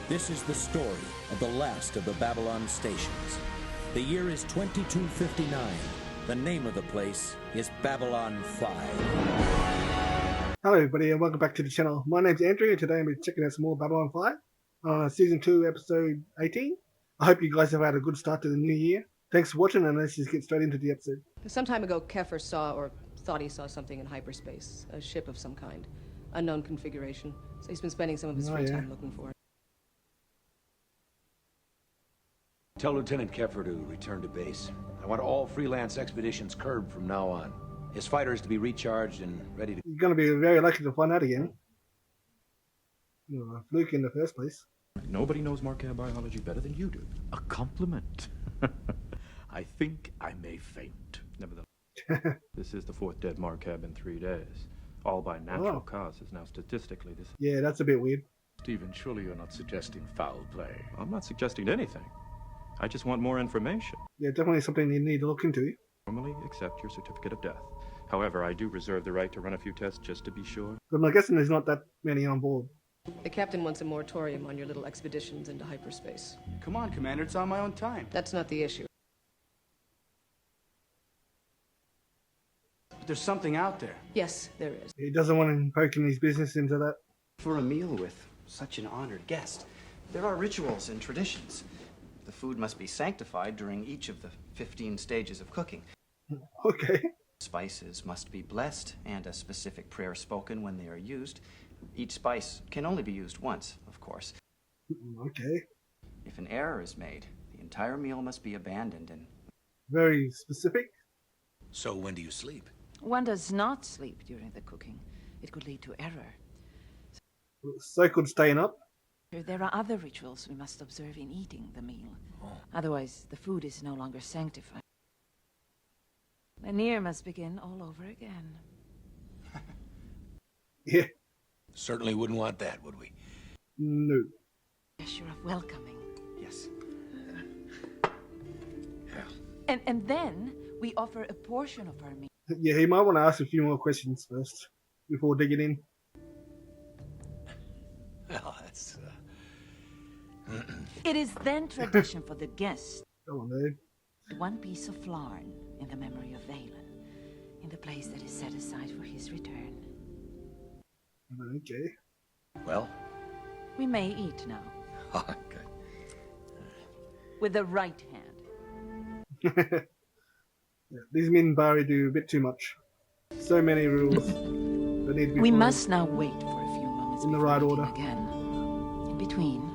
This is the story of the last of the Babylon stations. The year is 2259. The name of the place is Babylon 5. Hello everybody and welcome back to the channel. My name's Andrew and today I'm checking out some more Babylon 5. Season 2, episode 18. I hope you guys have had a good start to the new year. Thanks for watching and let's just get straight into the episode. Some time ago, Kefir saw, or thought he saw something in hyperspace. A ship of some kind. Unknown configuration. So he's been spending some of his free time looking for it. Tell Lieutenant Kefir to return to base. I want all freelance expeditions curbed from now on. His fighters to be recharged and ready to... You're going to be very lucky to find out again. Fluke in the first place. Nobody knows Markab biology better than you do. A compliment. I think I may faint. Nevertheless, this is the fourth dead Markab in 3 days. All by natural causes. Now, statistically, this... Yeah, that's a bit weird. Stephen, surely you're not suggesting foul play. I'm not suggesting anything. I just want more information. Yeah, definitely something you need to look into. Normally accept your certificate of death. However, I do reserve the right to run a few tests just to be sure. But I'm guessing there's not that many on board. The captain wants a moratorium on your little expeditions into hyperspace. Come on, Commander, it's on my own time. That's not the issue. But there's something out there. Yes, there is. He doesn't want him poking his business into that. For a meal with such an honored guest, there are rituals and traditions. The food must be sanctified during each of the 15 stages of cooking. Okay. Spices must be blessed and a specific prayer spoken when they are used. Each spice can only be used once, of course. Okay. If an error is made, the entire meal must be abandoned and... Very specific. So when do you sleep? One does not sleep during the cooking. It could lead to error. So could staying up. There are other rituals we must observe in eating the meal. Otherwise, the food is no longer sanctified. Lanier must begin all over again. Yeah. Certainly wouldn't want that, would we? No. Gesture of welcoming. Yes. And then we offer a portion of our meal. Yeah, he might want to ask a few more questions first before digging in. Well, that's... It is then tradition for the guest. Come on, dude. One piece of flarn in the memory of Valen, in the place that is set aside for his return. Okay. Well? We may eat now. Okay. With the right hand. Yeah, these Minbari do a bit too much. So many rules that need to be We followed must now wait for a few moments in the before right eating order. again. In between,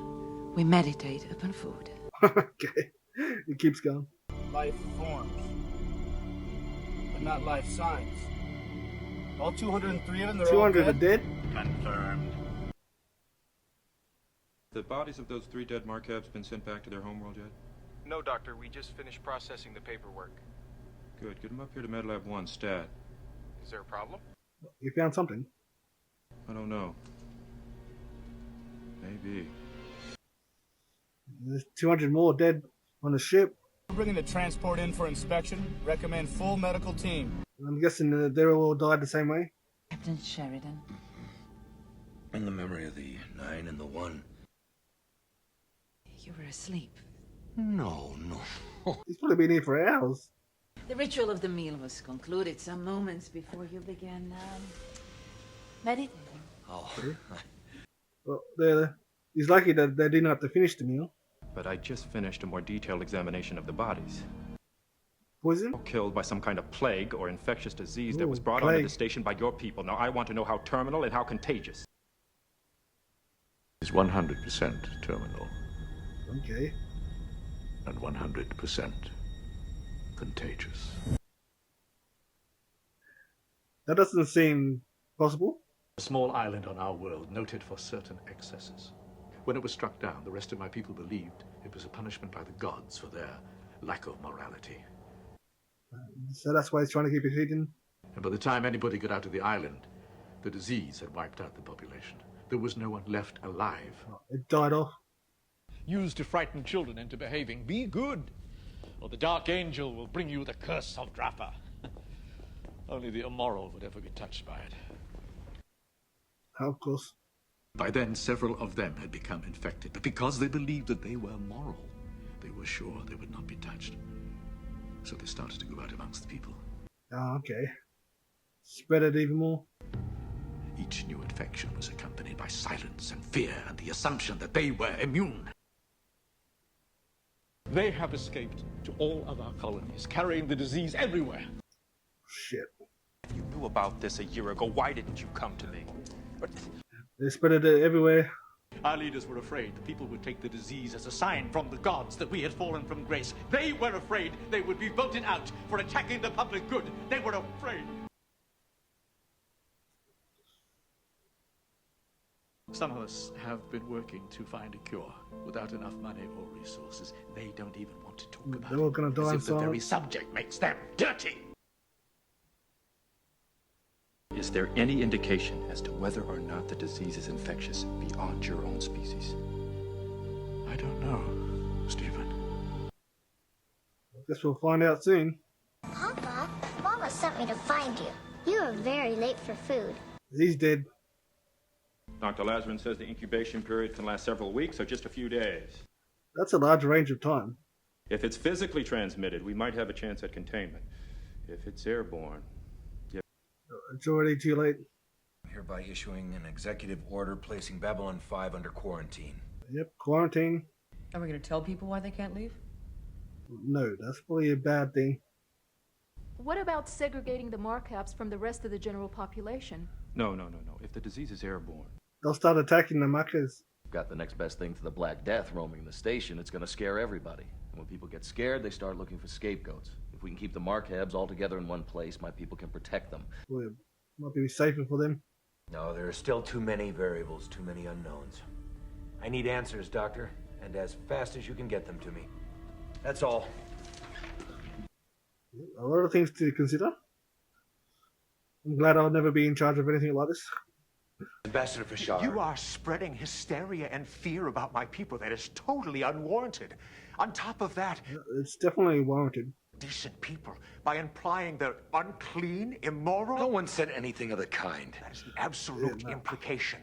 we meditate upon food. Okay. It keeps going. Life forms, but not life signs. All 203 of them, they're 200 all are dead? dead? Confirmed. The bodies of those 3 dead Markabs been sent back to their homeworld yet? No, Doctor. We just finished processing the paperwork. Good. Get them up here to MedLab 1, stat. Is there a problem? You found something. I don't know. Maybe. There's 200 more dead on the ship. We're bringing the transport in for inspection. Recommend full medical team. I'm guessing that they all died the same way. Captain Sheridan. In the memory of the 9 and the 1. You were asleep. No. He's probably been here for hours. The ritual of the meal was concluded some moments before you began meditating. Oh. Well, he's lucky that they didn't have to finish the meal. But I just finished a more detailed examination of the bodies. Poison? Killed by some kind of plague or infectious disease that Ooh, was brought plague. onto the station by your people. Now, I want to know how terminal and how contagious. Is 100% terminal Okay. and 100% contagious. That doesn't seem possible. A small island on our world noted for certain excesses. When it was struck down, the rest of my people believed it was a punishment by the gods for their lack of morality. So that's why he's trying to keep it hidden. And by the time anybody got out to the island, the disease had wiped out the population. There was no one left alive. It died off. Used to frighten children into behaving. Be good, or the Dark Angel will bring you the curse of Drappa. Only the immoral would ever be touched by it. Of course. By then, several of them had become infected, but because they believed that they were moral, they were sure they would not be touched. So they started to go out amongst the people. Oh, okay. Spread it even more. Each new infection was accompanied by silence and fear and the assumption that they were immune. They have escaped to all of our colonies, carrying the disease everywhere. Shit. If you knew about this a year ago, why didn't you come to me? They spread it everywhere. Our leaders were afraid the people would take the disease as a sign from the gods that we had fallen from grace. They were afraid they would be voted out for attacking the public good. They were afraid. Some of us have been working to find a cure without enough money or resources. They don't even want to talk about They're all gonna it. die in As if the very silence. subject makes them dirty. Is there any indication as to whether or not the disease is infectious beyond your own species? I don't know, Stephen. Guess we'll find out soon. Papa, Mama sent me to find you. You are very late for food. He's dead. Dr. Lasman says the incubation period can last several weeks or just a few days. That's a large range of time. If it's physically transmitted, we might have a chance at containment. If it's airborne, It's already too late. Hereby issuing an executive order placing Babylon 5 under quarantine. Yep, quarantine. Are we going to tell people why they can't leave? No, that's probably a bad thing. What about segregating the Markabs from the rest of the general population? No. If the disease is airborne. They'll start attacking the Markers. Got the next best thing to the Black Death roaming the station. It's going to scare everybody. And when people get scared, they start looking for scapegoats. If we can keep the Markabs all together in one place, my people can protect them. Well, it might be safer for them. No, there are still too many variables, too many unknowns. I need answers, Doctor, and as fast as you can get them to me. That's all. A lot of things to consider. I'm glad I'll never be in charge of anything like this. Ambassador Bashar. You are spreading hysteria and fear about my people that is totally unwarranted. On top of that, it's definitely warranted. Decent people, by implying they're unclean, immoral. No one said anything of the kind. That is the absolute implication.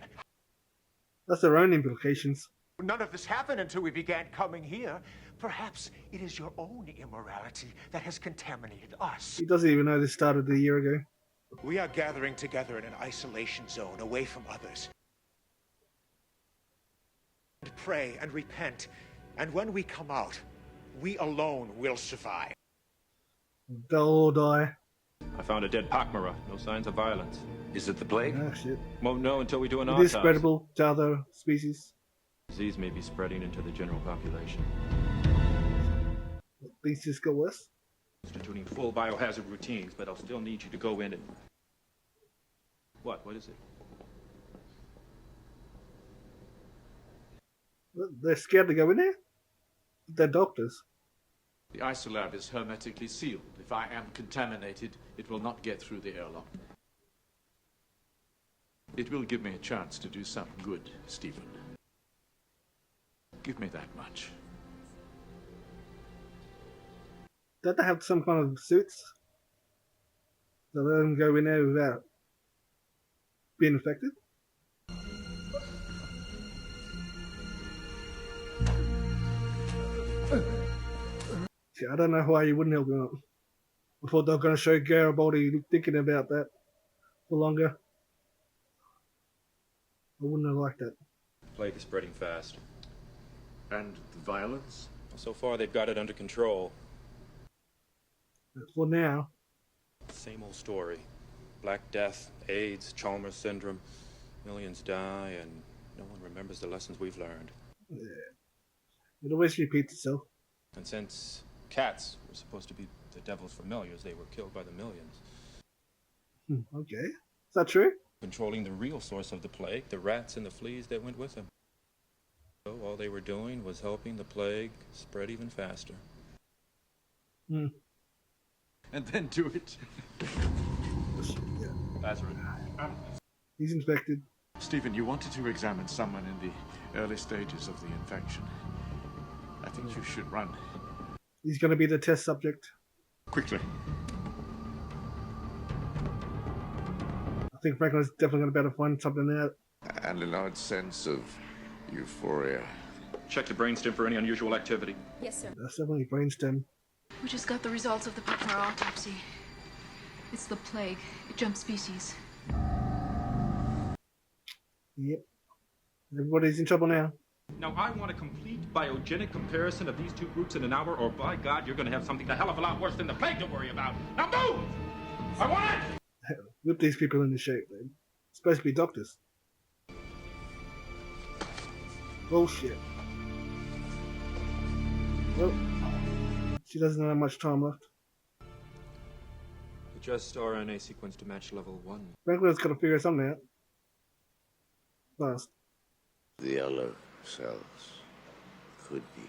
That's their own implications. None of this happened until we began coming here. Perhaps it is your own immorality that has contaminated us. He doesn't even know this started a year ago. We are gathering together in an isolation zone away from others. Pray and repent, and when we come out, we alone will survive. They'll all die. I found a dead Pakmara. No signs of violence. Is it the plague? Oh, shit. Won't know until we do an It is autopsy. spreadable to other species. Disease may be spreading into the general population. Things just got worse. Instituting full biohazard routines, but I'll still need you to go in and... What? What is it? They're scared to go in there? They're doctors. The isolab is hermetically sealed. If I am contaminated, it will not get through the airlock. It will give me a chance to do some good, Stephen. Give me that much. Don't they have some kind of suits that let them go in there without being infected? See, I don't know why you wouldn't help him out. I thought they were going to show Garibaldi thinking about that for longer. I wouldn't have liked that. Plague is spreading fast. And the violence? So far, they've got it under control. For now. Same old story. Black Death, AIDS, Chalmers syndrome. Millions die, and no one remembers the lessons we've learned. Yeah. It always repeats itself. And since cats were supposed to be the devil's familiars, they were killed by the millions. Okay. Is that true? Controlling the real source of the plague, the rats and the fleas that went with them. So all they were doing was helping the plague spread even faster. Hmm. And then do it. Yeah. Lazarus. He's infected. Stephen, you wanted to examine someone in the early stages of the infection. I think you should run. He's going to be the test subject. Quickly. I think Franklin's definitely going to be able to find something out. And an odd sense of euphoria. Check the brainstem for any unusual activity. Yes, sir. That's definitely brainstem. We just got the results of the Pakmar autopsy. It's the plague. It jumps species. Yep. Everybody's in trouble now. Now, I want a complete biogenic comparison of these two groups in an hour, or by God, you're going to have something a hell of a lot worse than the plague to worry about. Now move! I want it! Whip these people into shape, man. Supposed to be doctors. Bullshit. Well, she doesn't have much time left. Adjust RNA sequence to match level 1. Franklin's got to figure something out. Fast. The yellow cells could be.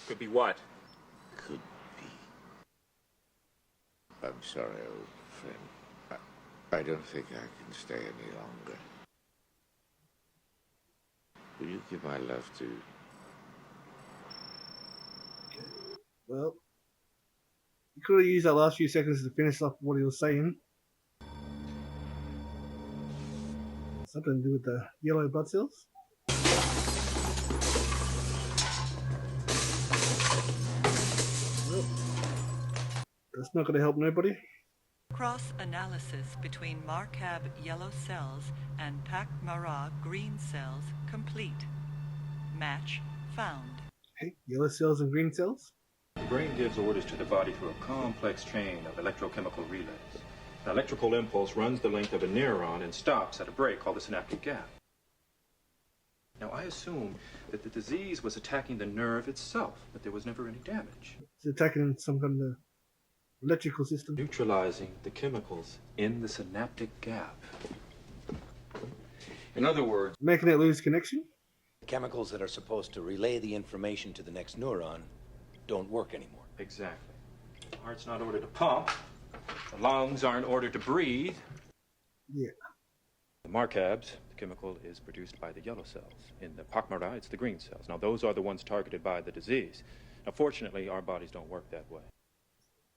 Could be what? Could be. I'm sorry, old friend. I don't think I can stay any longer. Will you give my love to... Well, you could have used that last few seconds to finish off what he was saying. Something to do with the yellow blood cells. Well, that's not going to help nobody. Cross-analysis between Markab yellow cells and Pakmar green cells complete. Match found. Okay, yellow cells and green cells. The brain gives orders to the body through a complex chain of electrochemical relays. An electrical impulse runs the length of a neuron and stops at a break called the synaptic gap. Now, I assume that the disease was attacking the nerve itself, but there was never any damage. It's attacking some kind of electrical system. Neutralizing the chemicals in the synaptic gap. In other words, making it lose connection? Chemicals that are supposed to relay the information to the next neuron don't work anymore. Exactly. The heart's not ordered to pump. The lungs aren't ordered to breathe. Yeah. The Markabs, the chemical is produced by the yellow cells. In the Pakmar, it's the green cells. Now, those are the ones targeted by the disease. Now, fortunately, our bodies don't work that way.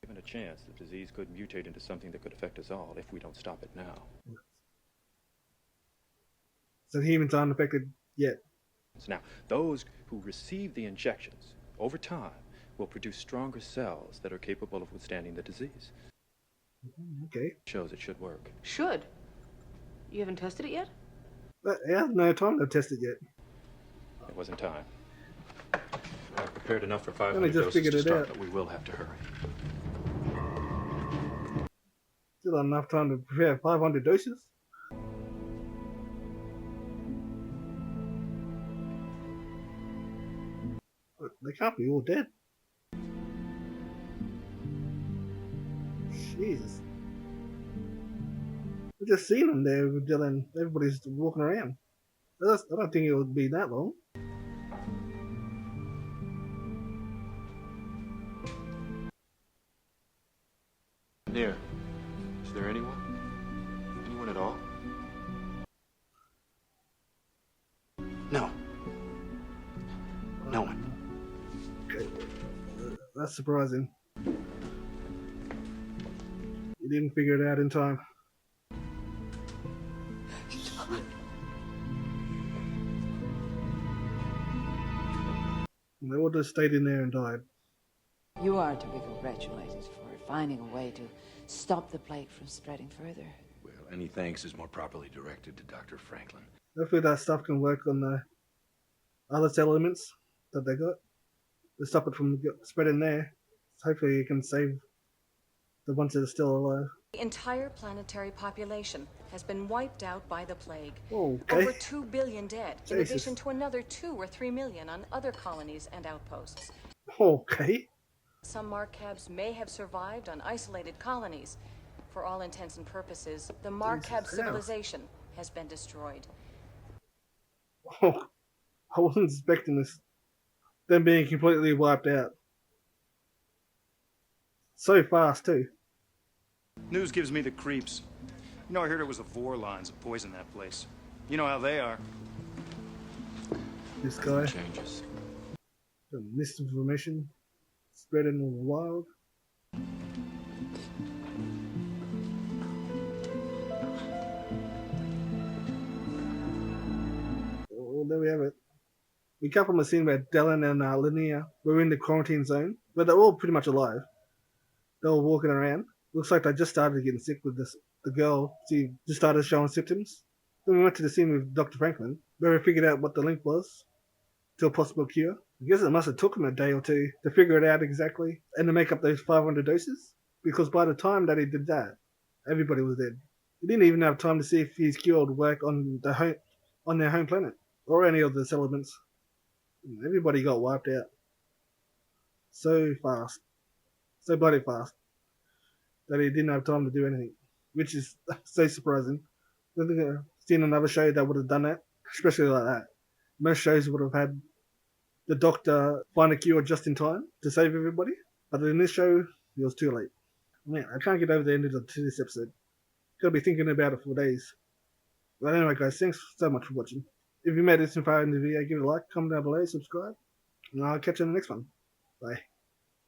Given a chance, the disease could mutate into something that could affect us all if we don't stop it now. So humans aren't affected yet. Now, those who receive the injections over time will produce stronger cells that are capable of withstanding the disease. Okay. Shows it should work. Should. You haven't tested it yet? But yeah, no time to test it yet. It wasn't time. I've prepared enough for Only 500 just doses figured to it start, out. but we will have to hurry. Still not enough time to prepare 500 doses. But they can't be all dead. Jesus. We've just seen them there with Dylan. Everybody's walking around. I don't think it would be that long. Near. Is there anyone? Anyone at all? No. No one. Okay. That's surprising. You didn't figure it out in time. They all just stayed in there and died. You are to be congratulated for finding a way to stop the plague from spreading further. Well, any thanks is more properly directed to Dr. Franklin. Hopefully that stuff can work on the other cell elements that they got to stop it from spreading there. Hopefully you can save the ones that are still alive. The entire planetary population has been wiped out by the plague. Okay. Over 2 billion dead, in Jesus. addition to another 2 or 3 million on other colonies and outposts. Okay. Some Markabs may have survived on isolated colonies. For all intents and purposes, the Markab civilization has been destroyed. Oh, I wasn't expecting this. Them being completely wiped out. So fast too. News gives me the creeps. You know, I heard it was the Vorlons that poisoned that place. You know how they are. This guy. Changes. The misinformation spreading in the wild. we have it. We come from a scene where Dylan and Linnea were in the quarantine zone, but they're all pretty much alive. They were walking around. Looks like they just started getting sick with this. The girl, she just started showing symptoms. Then we went to the scene with Dr. Franklin, where we figured out what the link was to a possible cure. I guess it must have took him a day or two to figure it out exactly and to make up those 500 doses, because by the time that he did that, everybody was dead. He didn't even have time to see if his cure would work on their home planet or any of the settlements. Everybody got wiped out so fast, so bloody fast, that he didn't have time to do anything, which is so surprising. I think I've seen another show that would have done that, especially like that. Most shows would have had the doctor find a cure just in time to save everybody, but in this show, it was too late. Man, I can't get over the end of this episode. Gotta be thinking about it for days. But anyway, guys, thanks so much for watching. If you made this far in the video, give it a like, comment down below, subscribe, and I'll catch you in the next one. Bye.